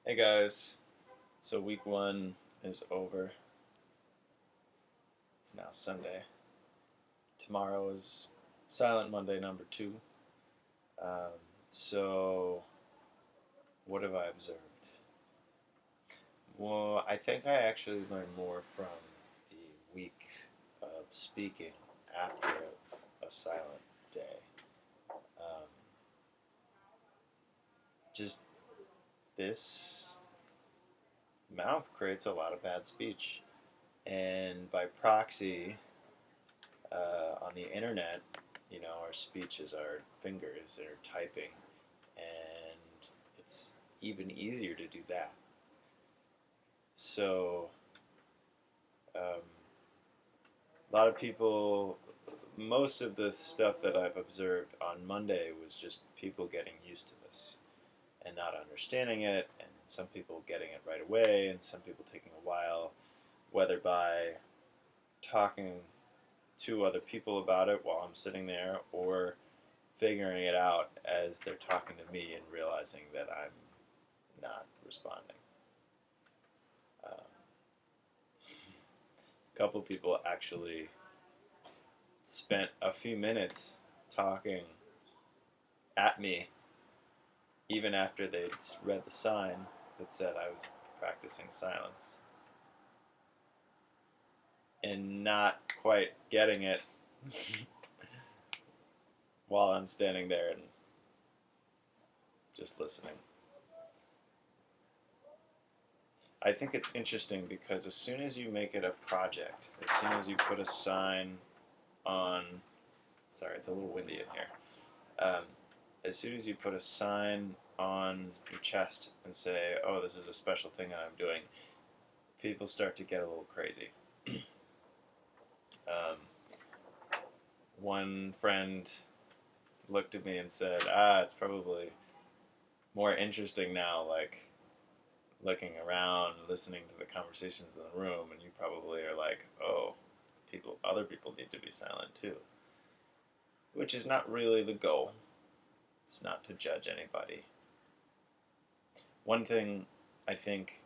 Hey guys, so week one is over. It's now Sunday. Tomorrow is Silent Monday number two. Um, so, what have I observed? Well, I think I actually learned more from the week of speaking after a silent day. Um, just this mouth creates a lot of bad speech, and by proxy, on the internet, our speech is our fingers that are typing, and it's even easier to do that. So, a lot of people, most of the stuff that I've observed on Monday was just people getting used to this and not understanding it, and some people getting it right away, and some people taking a while, whether by talking to other people about it while I'm sitting there or figuring it out as they're talking to me and realizing that I'm not responding. A couple people actually spent a few minutes talking at me even after they'd read the sign that said I was practicing silence and not quite getting it while I'm standing there and just listening. I think it's interesting because as soon as you make it a project, as soon as you put a sign on, sorry, it's a little windy in here. Um, as soon as you put a sign on your chest and say, "Oh, this is a special thing I'm doing," people start to get a little crazy. um, One friend looked at me and said, it's probably more interesting now, like looking around, listening to the conversations in the room, and you probably are like, oh, other people need to be silent too," which is not really the goal. It's not to judge anybody. One thing I think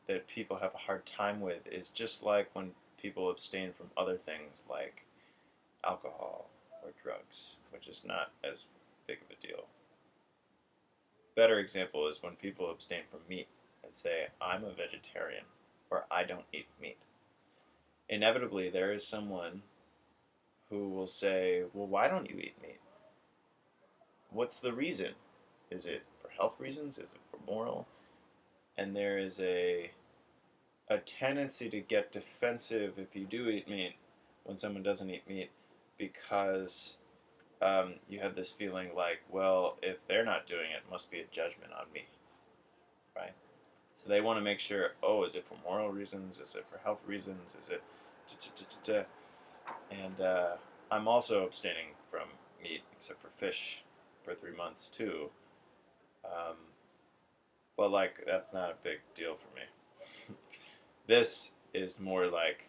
that people have a hard time with is just like when people abstain from other things like alcohol or drugs, which is not as big of a deal. Better example is when people abstain from meat and say, "I'm a vegetarian," or "I don't eat meat." Inevitably, there is someone who will say, "Well, why don't you eat meat? What's the reason? Is it for health reasons? Is it for moral?" And there is a tendency to get defensive if you do eat meat when someone doesn't eat meat because you have this feeling like, well, if they're not doing it, it must be a judgment on me, right? So they want to make sure, oh, is it for moral reasons? Is it for health reasons? Is it... And I'm also abstaining from meat, except for fish, for 3 months too. Um, but like, that's not a big deal for me. This is more like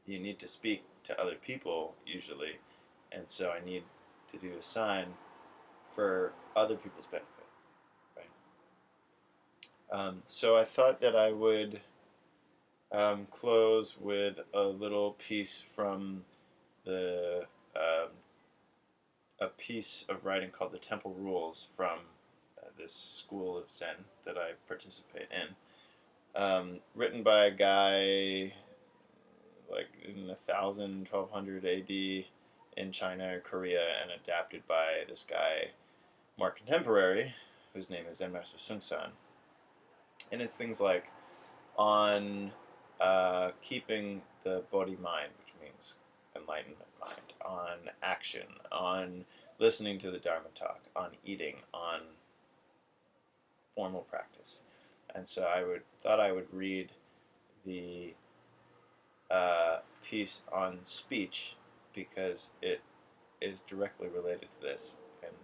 you need to speak to other people usually, and so I need to do a sign for other people's benefit, right? So I thought that I would close with a little piece from the a piece of writing called "The Temple Rules" from this school of Zen that I participate in, written by a guy like in 1200 AD in China or Korea, and adapted by this guy more contemporary, whose name is Zen Master Sun San. And it's things like on keeping the Bodhi mind, which means enlightenment mind, on action, on listening to the Dharma talk, on eating, on formal practice. And so thought I would read the piece on speech because it is directly related to this, and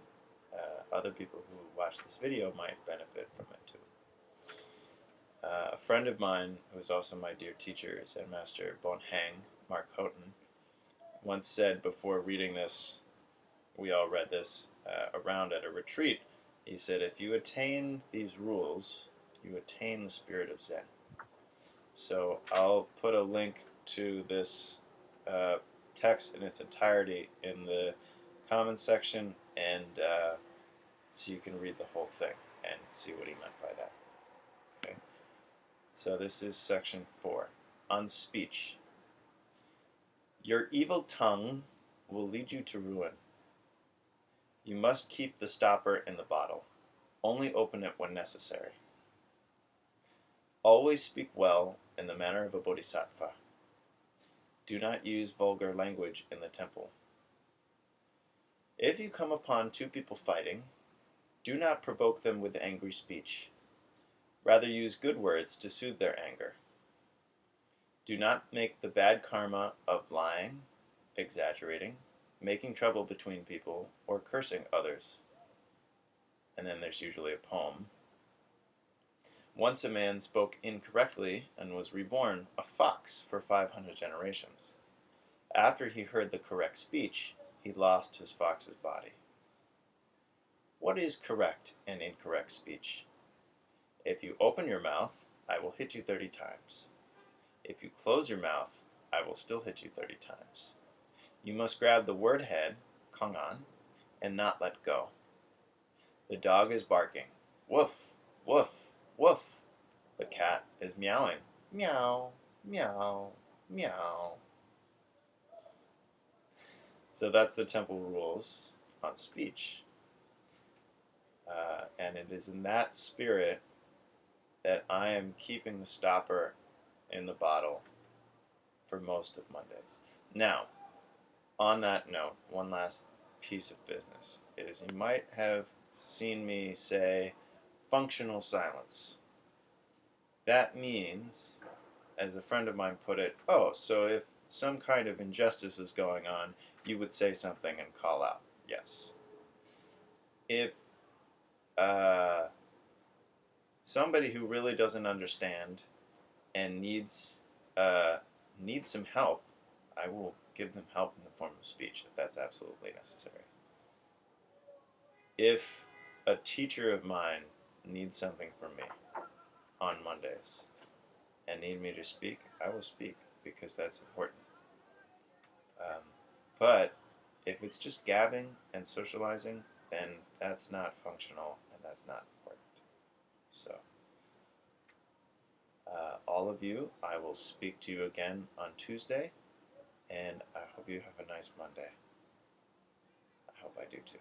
other people who watch this video might benefit from it too. A friend of mine, who is also my dear teacher, Zen Master Bon Hang, Mark Houghton, once said before reading this, we all read this around at a retreat, he said, if you attain these rules you attain the spirit of Zen. So I'll put a link to this text in its entirety in the comments section, and so you can read the whole thing and see what he meant by that. Okay. So this is section 4 on speech. Your evil tongue will lead you to ruin. You must keep the stopper in the bottle. Only open it when necessary. Always speak well in the manner of a bodhisattva. Do not use vulgar language in the temple. If you come upon two people fighting, do not provoke them with angry speech. Rather use good words to soothe their anger. Do not make the bad karma of lying, exaggerating, making trouble between people, or cursing others. And then there's usually a poem. Once a man spoke incorrectly and was reborn a fox for 500 generations. After he heard the correct speech, he lost his fox's body. What is correct and incorrect speech? If you open your mouth, I will hit you 30 times. If you close your mouth, I will still hit you 30 times. You must grab the word head, kongan, and not let go. The dog is barking, woof, woof, woof. The cat is meowing, meow, meow, meow. So that's the temple rules on speech. And it is in that spirit that I am keeping the stopper in the bottle for most of Mondays. Now, on that note, one last piece of business is you might have seen me say functional silence. That means, as a friend of mine put it, so if some kind of injustice is going on, you would say something and call out. Yes. If somebody who really doesn't understand and needs some help, I will give them help in the form of speech if that's absolutely necessary. If a teacher of mine needs something from me on Mondays and need me to speak, I will speak because that's important. But if it's just gabbing and socializing, then that's not functional and that's not important. So, all of you, I will speak to you again on Tuesday, and I hope you have a nice Monday. I hope I do too.